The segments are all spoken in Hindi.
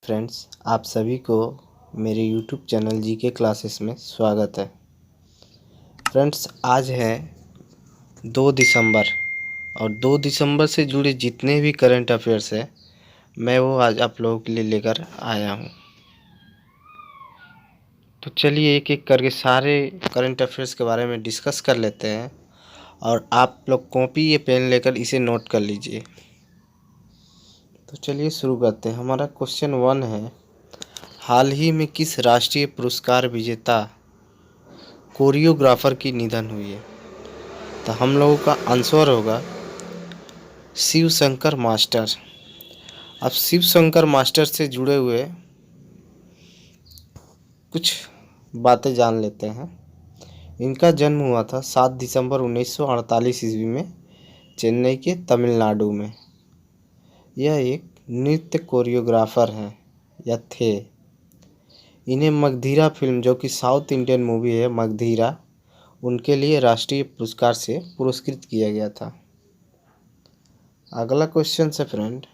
फ्रेंड्स, आप सभी को मेरे यूट्यूब चैनल जीके क्लासेस में स्वागत है। फ्रेंड्स, आज है 2 दिसंबर और 2 दिसंबर से जुड़े जितने भी करंट अफेयर्स है मैं वो आज आप लोगों के लिए लेकर आया हूँ। तो चलिए एक एक करके सारे करंट अफेयर्स के बारे में डिस्कस कर लेते हैं और आप लोग कॉपी या पेन लेकर इसे नोट कर लीजिए। तो चलिए शुरू करते हैं। हमारा क्वेश्चन 1 है, हाल ही में किस राष्ट्रीय पुरस्कार विजेता कोरियोग्राफर की निधन हुई है? तो हम लोगों का आंसर होगा शिव शंकर मास्टर। अब शिव शंकर मास्टर से जुड़े हुए कुछ बातें जान लेते हैं। इनका जन्म हुआ था 7 दिसंबर 1948 ईस्वी में चेन्नई के तमिलनाडु में। यह एक नृत्य कोरियोग्राफर हैं या थे। इन्हें मगधीरा फिल्म, जो कि साउथ इंडियन मूवी है मगधीरा, उनके लिए राष्ट्रीय पुरस्कार से पुरस्कृत किया गया था। अगला क्वेश्चन है फ्रेंड,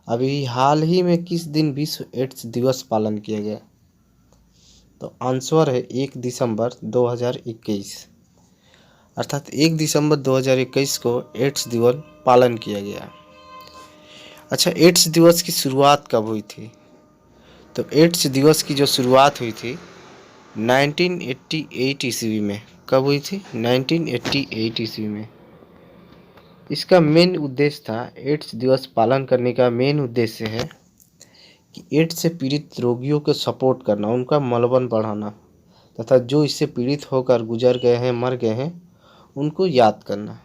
अभी हाल ही में किस दिन विश्व एड्स दिवस पालन किया गया? तो आंसर है 1 दिसंबर 2021, अर्थात 1 दिसंबर 2021 को एड्स दिवस पालन किया गया। अच्छा, एड्स दिवस की शुरुआत कब हुई थी? तो एड्स दिवस की जो शुरुआत हुई थी 1988 ईस्वी में। कब हुई थी? 1988 ईस्वी में। इसका मेन उद्देश्य था, एड्स दिवस पालन करने का मेन उद्देश्य है कि एड्स से पीड़ित रोगियों को सपोर्ट करना, उनका मनोबल बढ़ाना तथा जो इससे पीड़ित होकर गुजर गए हैं, मर गए हैं, उनको याद करना।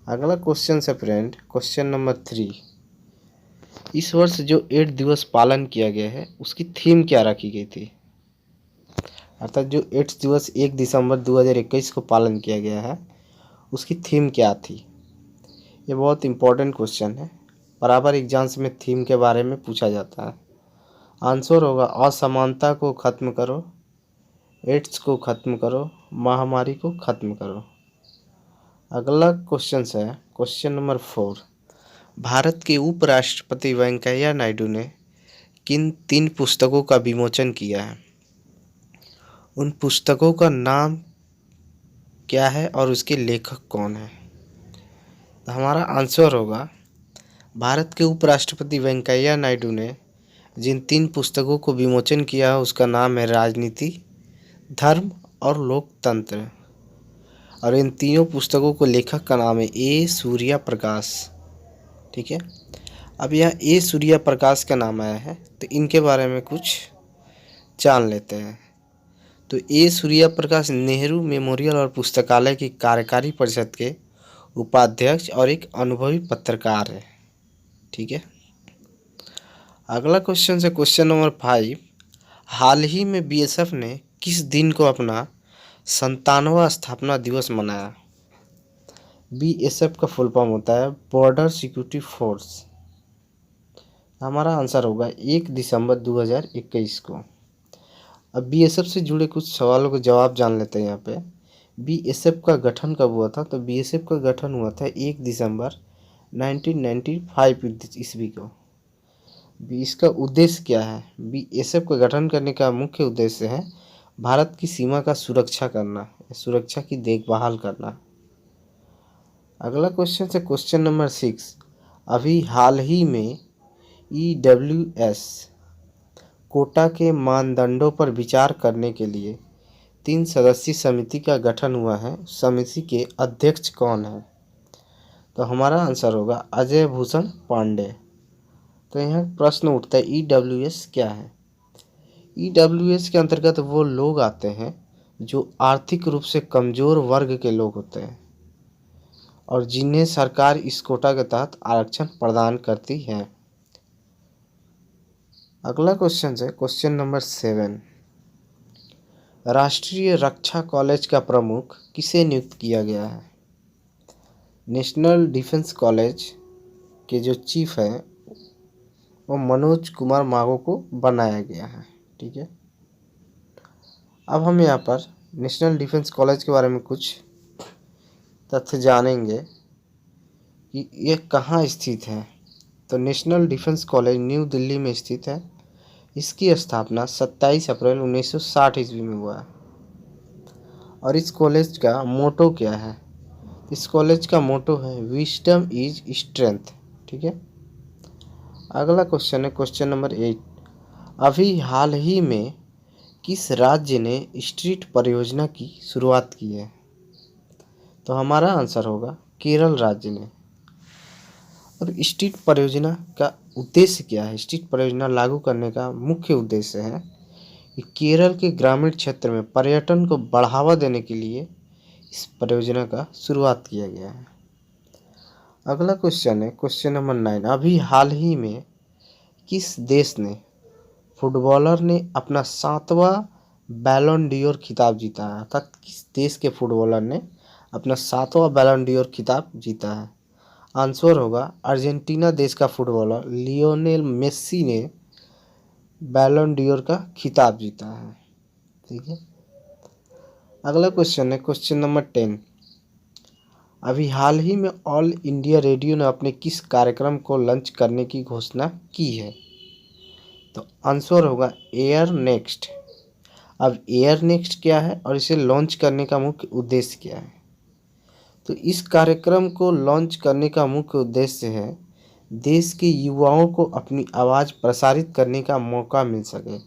अगला क्वेश्चन है फ्रेंड, क्वेश्चन नंबर 3, इस वर्ष जो एड्स दिवस पालन किया गया है उसकी थीम क्या रखी गई थी? अर्थात जो एड्स दिवस 1 दिसंबर 2021 को पालन किया गया है उसकी थीम क्या थी? ये बहुत इम्पोर्टेंट क्वेश्चन है। बराबर एग्जाम्स में थीम के बारे में पूछा जाता है। आंसर होगा असमानता को ख़त्म करो, एड्स को ख़त्म करो, महामारी को ख़त्म करो। अगला क्वेश्चन है क्वेश्चन नंबर 4, भारत के उपराष्ट्रपति वेंकैया नायडू ने किन 3 पुस्तकों का विमोचन किया है? उन पुस्तकों का नाम क्या है और उसके लेखक कौन है? तो हमारा आंसर होगा, भारत के उपराष्ट्रपति वेंकैया नायडू ने जिन 3 पुस्तकों को विमोचन किया है उसका नाम है राजनीति, धर्म और लोकतंत्र। और इन तीनों पुस्तकों को लेखक का नाम है ए सूर्या प्रकाश। ठीक है, अब यह ए सूर्या प्रकाश का नाम आया है तो इनके बारे में कुछ जान लेते हैं। तो ए सूर्या प्रकाश नेहरू मेमोरियल और पुस्तकालय की कार्यकारी परिषद के उपाध्यक्ष और एक अनुभवी पत्रकार है। ठीक है, अगला क्वेश्चन है क्वेश्चन नंबर 5, हाल ही में बीएसएफ ने किस दिन को अपना 97वां स्थापना दिवस मनाया? बीएसएफ का फुल फॉर्म होता है बॉर्डर सिक्योरिटी फोर्स। हमारा आंसर होगा 1 दिसंबर 2021 को। अब बीएसएफ से जुड़े कुछ सवालों के जवाब जान लेते हैं। यहाँ पे बीएसएफ का गठन कब हुआ था? तो बीएसएफ का गठन हुआ था 1 दिसंबर 1995 ईस्वी को। इसका उद्देश्य क्या है? बीएसएफ का गठन करने का मुख्य उद्देश्य है भारत की सीमा का सुरक्षा करना, सुरक्षा की देखभाल करना। अगला क्वेश्चन है क्वेश्चन नंबर 6, अभी हाल ही में ईडब्ल्यूएस कोटा के मानदंडों पर विचार करने के लिए 3 सदस्यीय समिति का गठन हुआ है। समिति के अध्यक्ष कौन है? तो हमारा आंसर होगा अजय भूषण पांडे। तो यहाँ प्रश्न उठता है ईडब्ल्यूएस क्या है? ईडब्ल्यूएस के अंतर्गत वो लोग आते हैं जो आर्थिक रूप से कमज़ोर वर्ग के लोग होते हैं और जिन्हें सरकार इस कोटा के तहत आरक्षण प्रदान करती है। अगला क्वेश्चन है क्वेश्चन नंबर 7, राष्ट्रीय रक्षा कॉलेज का प्रमुख किसे नियुक्त किया गया है? नेशनल डिफेंस कॉलेज के जो चीफ हैं वो मनोज कुमार माघो को बनाया गया है। ठीक है, अब हम यहाँ पर नेशनल डिफेंस कॉलेज के बारे में कुछ तथ्य जानेंगे कि यह कहाँ स्थित है। तो national defence college new Delhi में स्थित है। इसकी स्थापना 27 अप्रैल 1960 ईस्वी में हुआ है। और इस कॉलेज का मोटो क्या है? इस कॉलेज का मोटो है विजडम इज स्ट्रेंथ। ठीक है। अगला क्वेश्चन है क्वेश्चन नंबर 8। अभी हाल ही में किस राज्य ने स्ट्रीट परियोजना की शुरुआत की है? तो हमारा आंसर होगा केरल राज्य ने। और स्ट्रीट परियोजना का उद्देश्य क्या है? स्ट्रीट परियोजना लागू करने का मुख्य उद्देश्य है कि केरल के ग्रामीण क्षेत्र में पर्यटन को बढ़ावा देने के लिए इस परियोजना का शुरुआत किया गया है। अगला क्वेश्चन है क्वेश्चन नंबर 9। अभी हाल ही में किस देश ने फुटबॉलर ने अपना 7वां बैलन डी'ओर खिताब जीता है? अर्थात किस देश के फुटबॉलर ने अपना 7वां बैलन डी'ओर खिताब जीता है? आंसर होगा अर्जेंटीना देश का फुटबॉलर लियोनेल मेस्सी ने बैलन डी'ओर का खिताब जीता है। ठीक है। अगला क्वेश्चन है क्वेश्चन नंबर 10। अभी हाल ही में ऑल इंडिया रेडियो ने अपने किस कार्यक्रम को लॉन्च करने की घोषणा की है? तो आंसर होगा एयर नेक्स्ट। अब एयर नेक्स्ट क्या है और इसे लॉन्च करने का मुख्य उद्देश्य क्या है? तो इस कार्यक्रम को लॉन्च करने का मुख्य उद्देश्य है देश के युवाओं को अपनी आवाज़ प्रसारित करने का मौका मिल सके।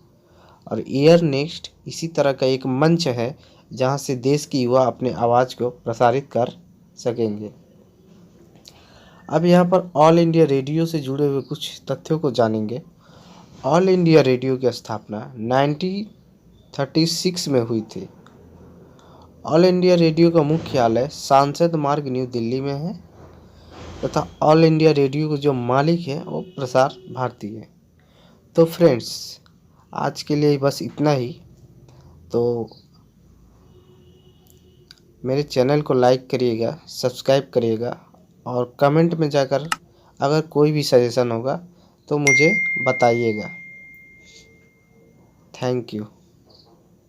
और एयर नेक्स्ट इसी तरह का एक मंच है जहां से देश के युवा अपने आवाज़ को प्रसारित कर सकेंगे। अब यहाँ पर ऑल इंडिया रेडियो से जुड़े हुए कुछ तथ्यों को जानेंगे। ऑल इंडिया रेडियो की स्थापना 1936 में हुई थी। ऑल इंडिया रेडियो का मुख्यालय सांसद मार्ग न्यू दिल्ली में है तथा ऑल इंडिया रेडियो के जो मालिक है वो प्रसार भारती है। तो फ्रेंड्स आज के लिए बस इतना ही। तो मेरे चैनल को लाइक करिएगा, सब्सक्राइब करिएगा और कमेंट में जाकर अगर कोई भी सजेशन होगा तो मुझे बताइएगा। Thank you.